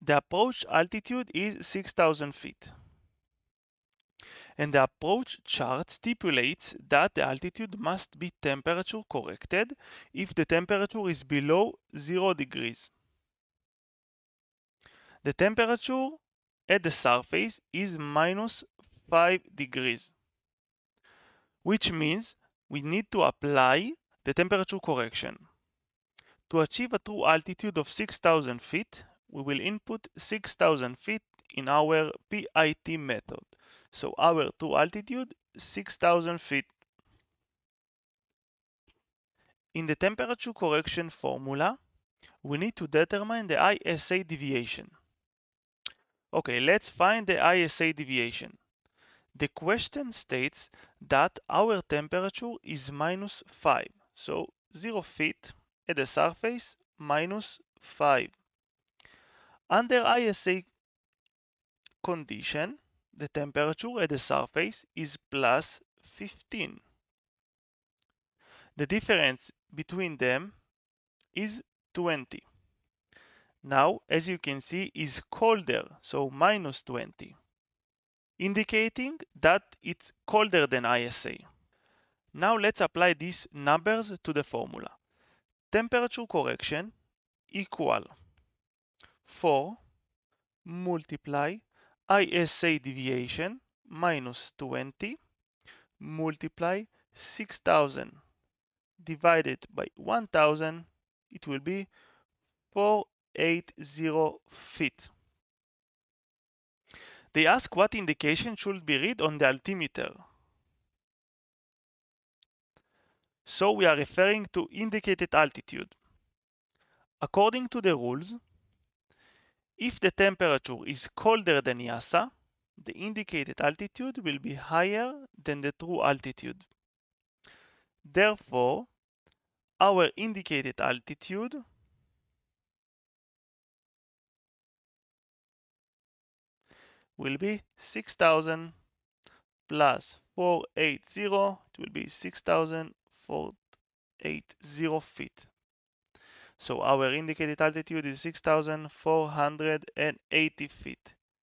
The approach altitude is 6,000 feet. And the approach chart stipulates that the altitude must be temperature corrected if the temperature is below 0 degrees. The temperature at the surface is minus 5 degrees, which means we need to apply the temperature correction. To achieve a true altitude of 6,000 feet, we will input 6,000 feet in our PIT method. So our true altitude, 6,000 feet. In the temperature correction formula, we need to determine the ISA deviation. Okay, let's find the ISA deviation. The question states that our temperature is minus 5, so 0 feet at the surface minus 5. Under ISA condition, the temperature at the surface is plus 15. The difference between them is 20. Now, as you can see, is colder, so minus 20, indicating that it's colder than ISA. Now let's apply these numbers to the formula. Temperature correction equal 4 multiply ISA deviation minus 20 multiply 6,000 divided by 1,000, it will be 480 feet. They ask what indication should be read on the altimeter. So we are referring to indicated altitude. According to the rules, if the temperature is colder than Easa, the indicated altitude will be higher than the true altitude. Therefore, our indicated altitude will be 6,000 plus 480, it will be 6,480 feet. So our indicated altitude is 6,480 feet.